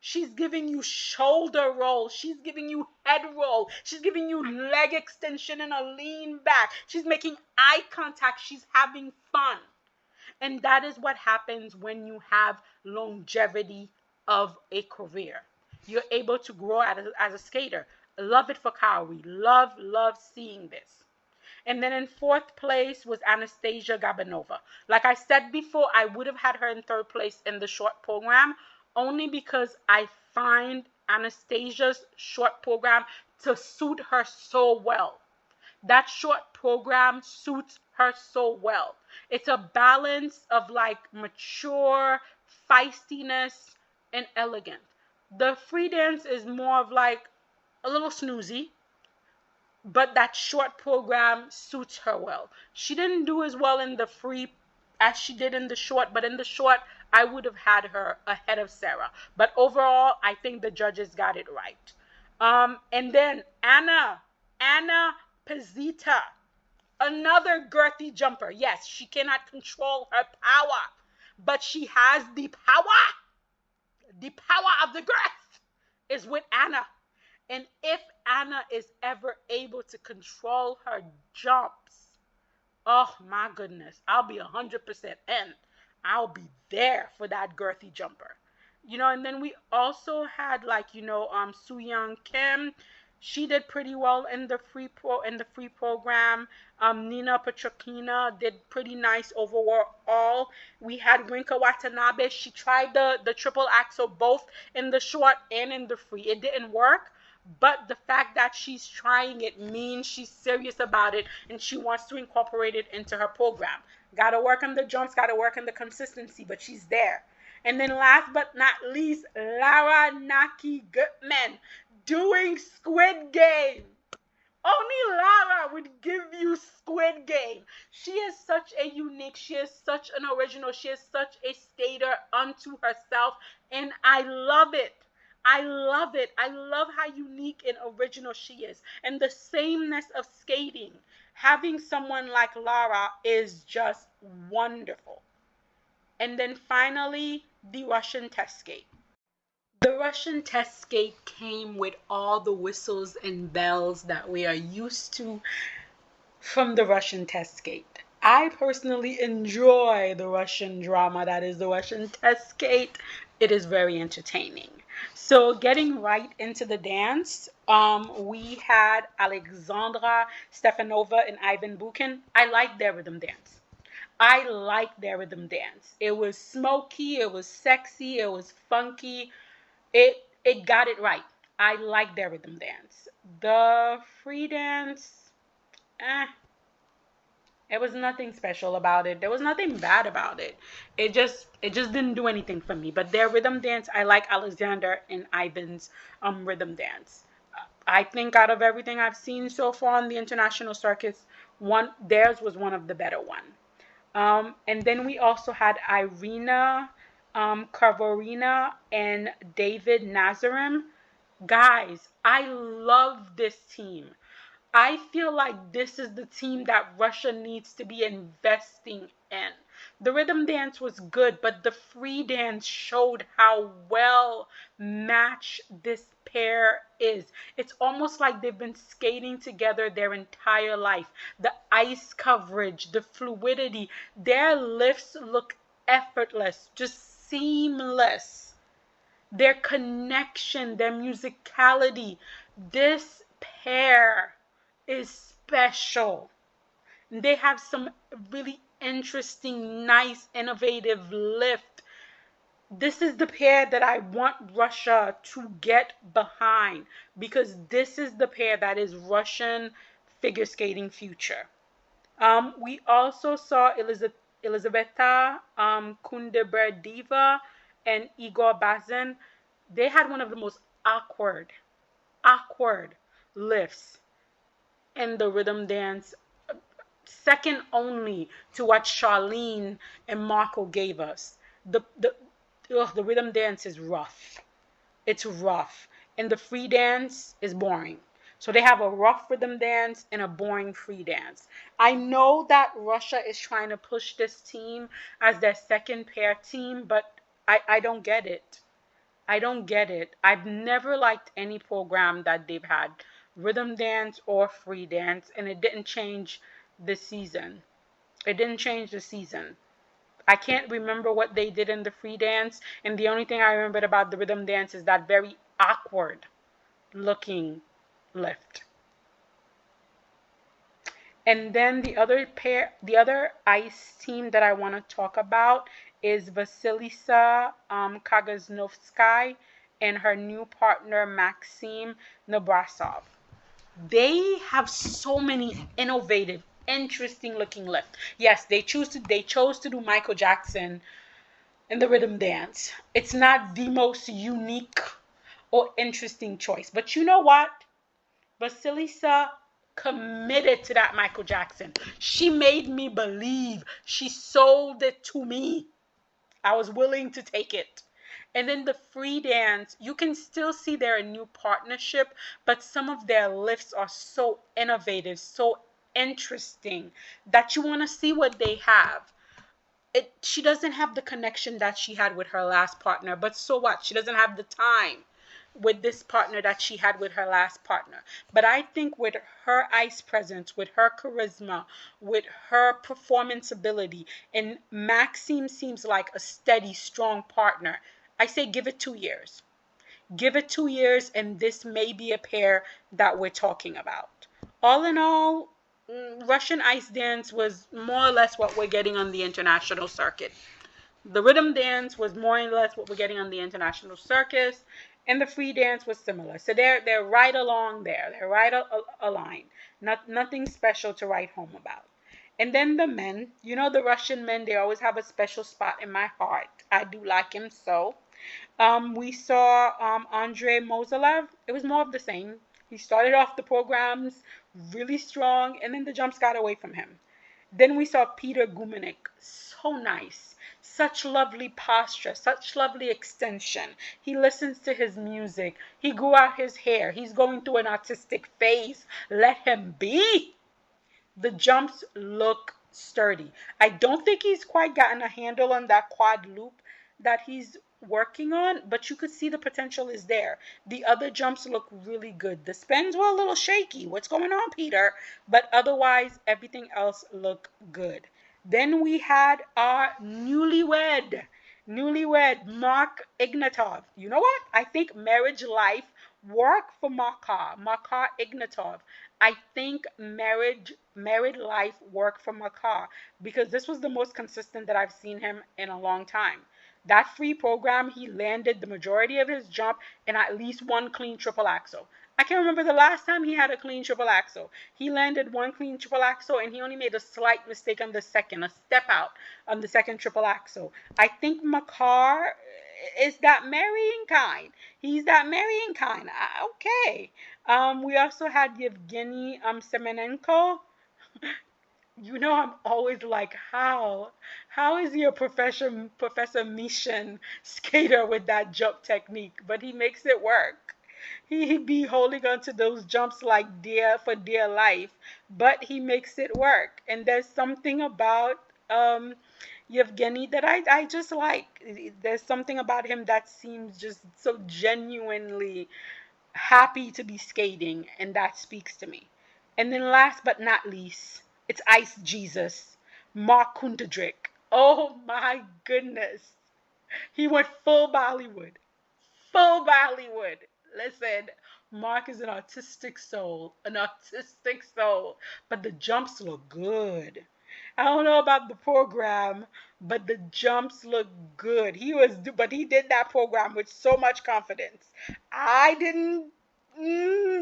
She's giving you shoulder roll. She's giving you head roll. She's giving you leg extension and a lean back. She's making eye contact. She's having fun. And that is what happens when you have longevity of a career. You're able to grow as a skater. Love it for Kari. Love seeing this. And then in 4th place was Anastasia Gabanova. Like I said before, I would have had her in 3rd place in the short program, only because I find Anastasia's short program to suit her so well. That short program suits her so well. It's a balance of like mature, feistiness, and elegant. The free dance is more of like a little snoozy, but that short program suits her well. She didn't do as well in the free as she did in the short, but in the short, I would have had her ahead of Sarah. But overall, I think the judges got it right. And then Anna Pezita, another girthy jumper. Yes, she cannot control her power, but she has the power. The power of the girth is with Anna. And if Anna is ever able to control her jumps, oh my goodness, I'll be 100% in. I'll be there for that girthy jumper. And then we also had Soo-Young Kim. She did pretty well in the free program. Nina Petrokina did pretty nice overall. We had Rinka Watanabe. She tried the triple axel both in the short and in the free. It didn't work. But the fact that she's trying it means she's serious about it and she wants to incorporate it into her program. Got to work on the jumps, got to work on the consistency, but she's there. And then last but not least, Lara Naki Gutman doing Squid Game. Only Lara would give you Squid Game. She is such a unique, she is such an original, she is such a skater unto herself, and I love it. I love it. I love how unique and original she is. And the sameness of skating. Having someone like Lara is just wonderful. And then finally, the Russian test skate. The Russian test skate came with all the whistles and bells that we are used to from the Russian test skate. I personally enjoy the Russian drama that is the Russian test skate. It is very entertaining. So getting right into the dance, we had Alexandra Stefanova and Ivan Bukin. I like their rhythm dance. I like their rhythm dance. It was smoky, it was sexy, it was funky. It got it right. I like their rhythm dance. The free dance, eh, it was nothing special about it. There was nothing bad about it. It just didn't do anything for me. But their rhythm dance, I like Alexander and Ivan's rhythm dance. I think out of everything I've seen so far on the international circuits, theirs was one of the better one. And then we also had Irina Karvorina and David Nazarim. Guys, I love this team. I feel like this is the team that Russia needs to be investing in. The rhythm dance was good, but the free dance showed how well matched this pair is. It's almost like they've been skating together their entire life. The ice coverage, the fluidity, their lifts look effortless, just seamless. Their connection, their musicality. This pair is special. They have some really interesting, nice, innovative lift. This is the pair that I want Russia to get behind because this is the pair that is Russian figure skating future. We also saw Elizaveta Kundeberdeva and Igor Bazin. They had one of the most awkward lifts in the rhythm dance, second only to what Charlene and Marco gave us. The rhythm dance is rough. It's rough. And the free dance is boring. So they have a rough rhythm dance and a boring free dance. I know that Russia is trying to push this team as their second pair team, but I don't get it. I don't get it. I've never liked any program that they've had, rhythm dance or free dance, and it didn't change this season. It didn't change the season. I can't remember what they did in the free dance, and the only thing I remembered about the rhythm dance is that very awkward looking lift. And then the other ice team that I want to talk about is Vasilisa Kagaznovsky and her new partner Maxim Nebrasov. They have so many innovative, interesting looking lifts. Yes, they chose to do Michael Jackson in the rhythm dance. It's not the most unique or interesting choice, but you know what? Vasilisa committed to that Michael Jackson. She made me believe. She sold it to me. I was willing to take it. And then the free dance, you can still see they're a new partnership, but some of their lifts are so innovative, so interesting that you want to see what they have. She doesn't have the connection that she had with her last partner, but so what? She doesn't have the time with this partner that she had with her last partner. But I think with her ice presence, with her charisma, with her performance ability, and Maxime seems like a steady, strong partner. I say give it 2 years. Give it 2 years, and this may be a pair that we're talking about. All in all, Russian ice dance was more or less what we're getting on the international circuit. The rhythm dance was more or less what we're getting on the international circus, and the free dance was similar. So they're right along there. They're right aligned. Nothing special to write home about. And then the men, the Russian men, they always have a special spot in my heart. I do like him so. We saw Andrei Mozolev. It was more of the same. He started off the programs really strong, and then the jumps got away from him. Then we saw Peter Gumenik. So nice. Such lovely posture, such lovely extension. He listens to his music. He grew out his hair. He's going through an artistic phase. Let him be. The jumps look sturdy. I don't think he's quite gotten a handle on that quad loop that he's working on, but you could see the potential is there. The other jumps look really good. The spins were a little shaky. What's going on, Peter? But otherwise, everything else looked good. Then we had our newlywed Mark Ignatov. You know what? I think marriage life worked for Makar Ignatov. I think married life worked for Makar because this was the most consistent that I've seen him in a long time. That free program, he landed the majority of his jump and at least one clean triple axel. I can't remember the last time he had a clean triple axel. He landed one clean triple axel and he only made a slight mistake on the second, a step out on the second triple axel. I think Makar is that marrying kind. He's that marrying kind. Okay. We also had Evgeni Semenenko. I'm always like, how is he a Professor Mishin skater with that jump technique? But he makes it work. He be holding on to those jumps like dear life, but he makes it work. And there's something about Yevgeny that I just like. There's something about him that seems just so genuinely happy to be skating, and that speaks to me. And then last but not least, it's Ice Jesus, Mark Kuntadrik. Oh my goodness. He went full Bollywood. Full Bollywood. Listen, Mark is an artistic soul, but the jumps look good. I don't know about the program, but the jumps look good. But he did that program with so much confidence. I didn't,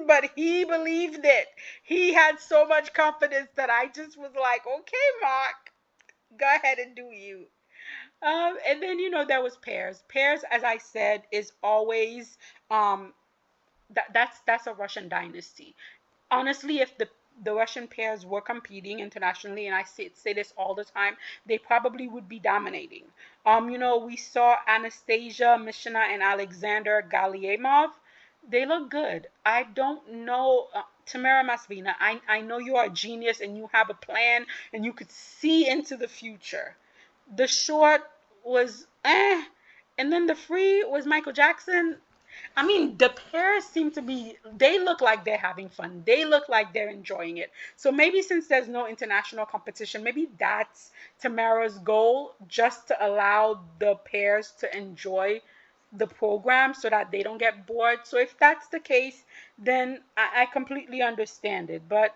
but he believed it. He had so much confidence that I just was like, okay, Mark, go ahead and do you. And then there was pairs. Pairs, as I said, is always that's a Russian dynasty. Honestly, if the Russian pairs were competing internationally, and I say this all the time, they probably would be dominating. We saw Anastasia Mishina and Alexander Galiamov. They look good. I don't know, Tamara Masvina. I know you are a genius and you have a plan and you could see into the future. The short was and then the free was Michael Jackson. I mean, the pairs they look like they're having fun. They look like they're enjoying it. So maybe since there's no international competition, maybe that's Tamara's goal, just to allow the pairs to enjoy the program so that they don't get bored. So if that's the case, then I completely understand it. But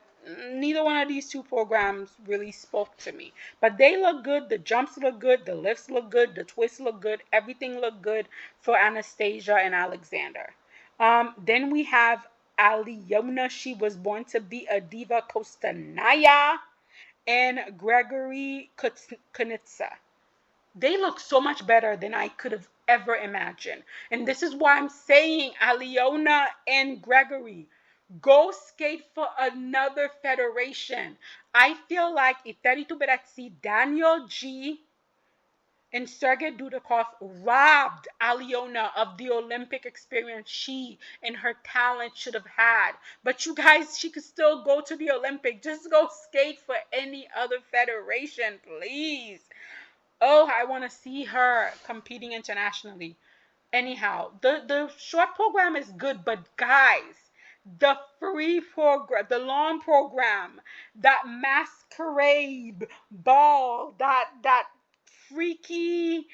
neither one of these two programs really spoke to me. But they look good. The jumps look good. The lifts look good. The twists look good. Everything looked good for Anastasia and Alexander. Then we have Aljona. She was born to be a diva Kostanaya. And Gregory Kunitsa. They look so much better than I could have ever imagined. And this is why I'm saying, Aljona and Gregory, go skate for another federation. I feel like Ekaterina, Daniel G, and Sergei Dudakov robbed Aljona of the Olympic experience she and her talent should have had. But you guys, she could still go to the Olympic. Just go skate for any other federation, please. Oh, I want to see her competing internationally. Anyhow, the short program is good, but guys, the free program, the long program, that masquerade ball, that freaky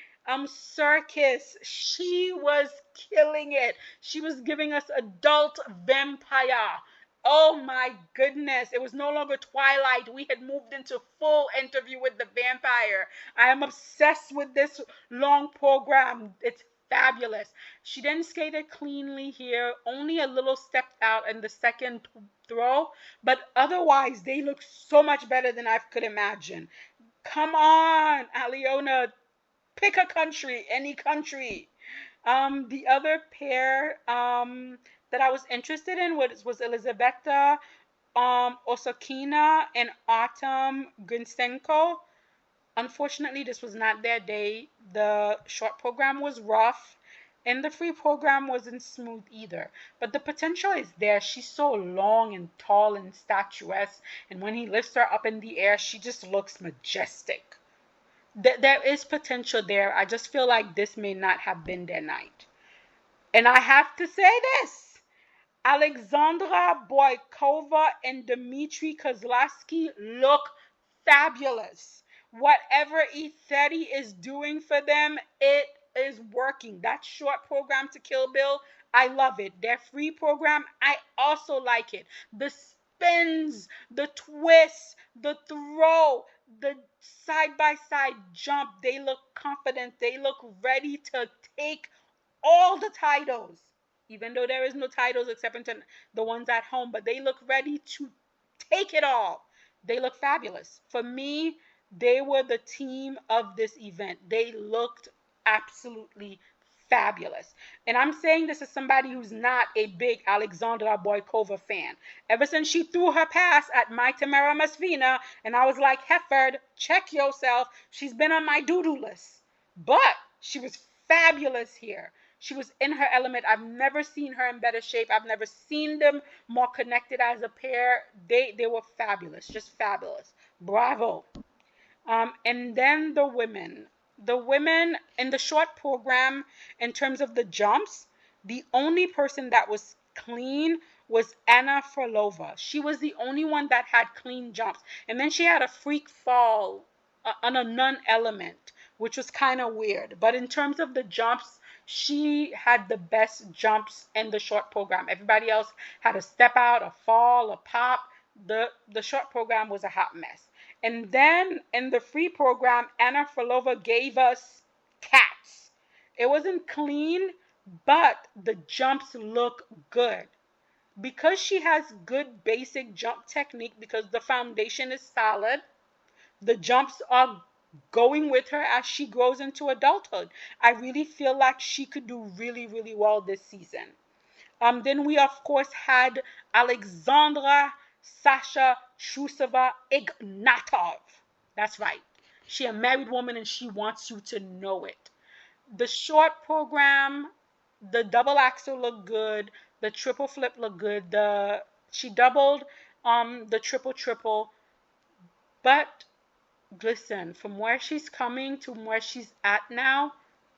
circus, she was killing it. She was giving us adult vampire. Oh my goodness. It was no longer Twilight. We had moved into full Interview with the Vampire. I am obsessed with this long program. It's fabulous. She didn't skate it cleanly here, only a little stepped out in the second throw, but otherwise they look so much better than I could imagine. Come on, Aljona, pick a country, any country. The other pair that I was interested in was Elizaveta Osakina and Autumn Grinsenko. Unfortunately, this was not their day. The short program was rough, and the free program wasn't smooth either. But the potential is there. She's so long and tall and statuesque, and when he lifts her up in the air, she just looks majestic. There is potential there. I just feel like this may not have been their night. And I have to say this. Alexandra Boykova and Dmitry Kozlowski look fabulous. Whatever E30 is doing for them, it is working. That short program to Kill Bill, I love it. Their free program, I also like it. The spins, the twists, the throw, the side-by-side jump, they look confident. They look ready to take all the titles, even though there is no titles except for the ones at home, but they look ready to take it all. They look fabulous. For me, they were the team of this event. They looked absolutely fabulous. And I'm saying this as somebody who's not a big Alexandra Boykova fan. Ever since she threw her pass at my Tamara Masvina, and I was like, Hefford, check yourself. She's been on my doo-doo list. But she was fabulous here. She was in her element. I've never seen her in better shape. I've never seen them more connected as a pair. They were fabulous, just fabulous. Bravo. And then the women. The women in the short program, in terms of the jumps, the only person that was clean was Anna Frolova. She was the only one that had clean jumps. And then she had a freak fall on a non-element, which was kind of weird. But in terms of the jumps, she had the best jumps in the short program. Everybody else had a step out, a fall, a pop. The short program was a hot mess. And then in the free program, Anna Frolova gave us cats. It wasn't clean, but the jumps look good. Because she has good basic jump technique, because the foundation is solid, the jumps are going with her as she grows into adulthood. I really feel like she could do really, really well this season. Then we, of course, had Alexandra Sasha Trusova Ignatov. That's right. She a married woman and she wants you to know it. The short program, the double axel looked good. The triple flip looked good. She doubled the triple. But listen, from where she's coming to where she's at now,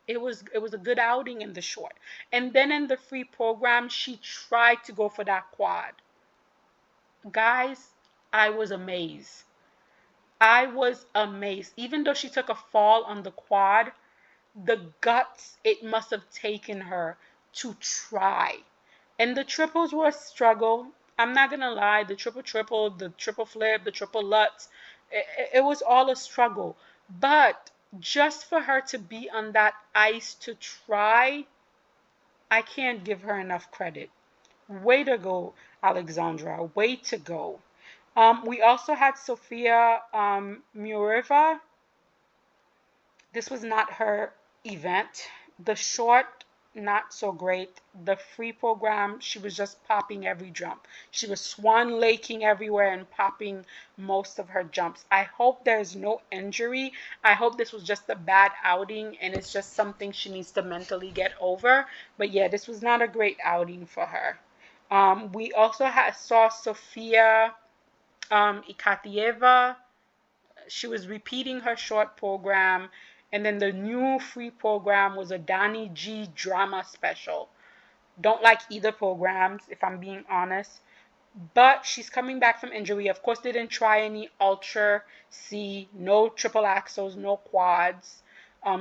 it was a good outing in the short. And then in the free program, she tried to go for that quad. Guys, I was amazed. I was amazed. Even though she took a fall on the quad, the guts it must have taken her to try. And the triples were a struggle. I'm not gonna lie, the triple, the triple flip, the triple lutz, it was all a struggle. But just for her to be on that ice to try, I can't give her enough credit. Way to go, Alexandra. Way to go. We also had Sofia Mureva. This was not her event. The short, not so great. The free program, she was just popping every jump. She was swan laking everywhere and popping most of her jumps. I hope there's no injury. I hope this was just a bad outing and it's just something she needs to mentally get over. But yeah, this was not a great outing for her. We also saw Sofia Ekaterina. She was repeating her short program. And then the new free program was a Donnie G drama special. Don't like either programs, if I'm being honest. But she's coming back from injury. Of course, they didn't try any Ultra C, no triple axels, no quads.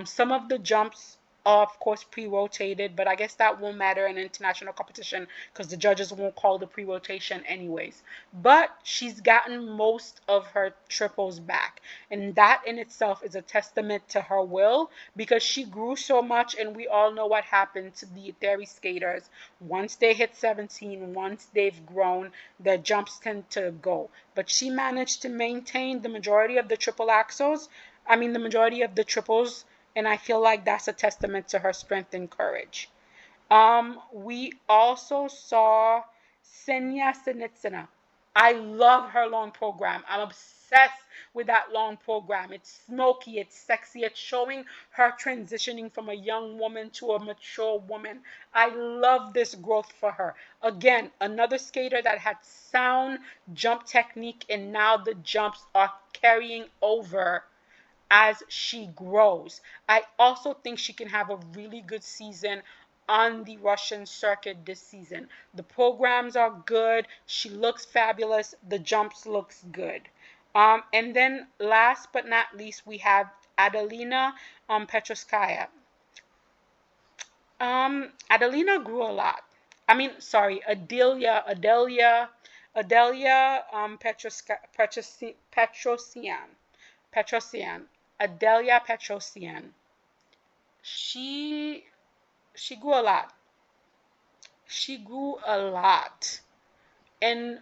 Some of the jumps of course, pre-rotated, but I guess that won't matter in international competition because the judges won't call the pre-rotation anyways. But she's gotten most of her triples back, and that in itself is a testament to her will because she grew so much, and we all know what happened to the Ethereal skaters. Once they hit 17, once they've grown, their jumps tend to go. But she managed to maintain the majority of the triple axels, the majority of the triples, and I feel like that's a testament to her strength and courage. We also saw Senya Sinitsina. I love her long program. I'm obsessed with that long program. It's smoky, it's sexy, it's showing her transitioning from a young woman to a mature woman. I love this growth for her. Again, another skater that had sound jump technique, and now the jumps are carrying over as she grows. I also think she can have a really good season on the Russian circuit this season. The programs are good. She looks fabulous. The jumps looks good. And then last but not least, we have Adelina Petrovskaya. Adelina grew a lot. Adelia Petrosian. Adelia Petrosian. She she grew a lot. She grew a lot. And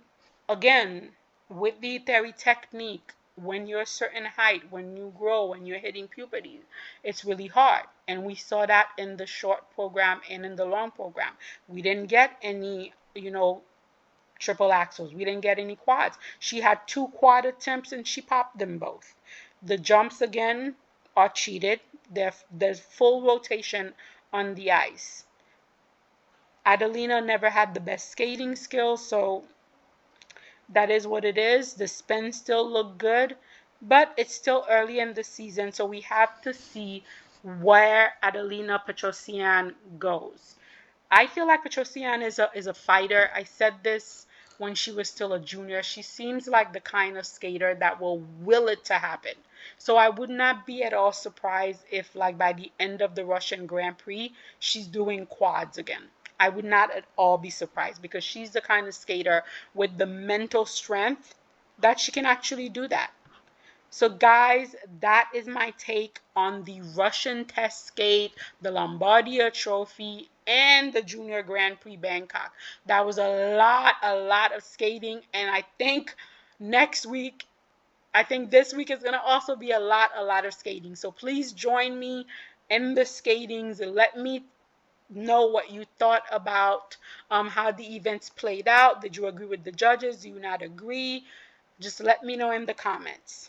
again, with the theory technique, when you're a certain height, when you grow, when you're hitting puberty, it's really hard. And we saw that in the short program and in the long program. We didn't get any, triple axels. We didn't get any quads. She had 2 quad attempts and she popped them both. The jumps again are cheated. There's full rotation on the ice. Adelina never had the best skating skills, so that is what it is. The spins still look good, but it's still early in the season, so we have to see where Adelina Petrosian goes. I feel like Petrosian is a fighter. I said this when she was still a junior. She seems like the kind of skater that will it to happen. So I would not be at all surprised if, like, by the end of the Russian Grand Prix, she's doing quads again. I would not at all be surprised because she's the kind of skater with the mental strength that she can actually do that. So guys, that is my take on the Russian test skate, the Lombardia Trophy, and the Junior Grand Prix Bangkok. That was a lot of skating, and I think this week is gonna also be a lot of skating. So please join me in the skatings and let me know what you thought about how the events played out. Did you agree with the judges? Do you not agree? Just let me know in the comments.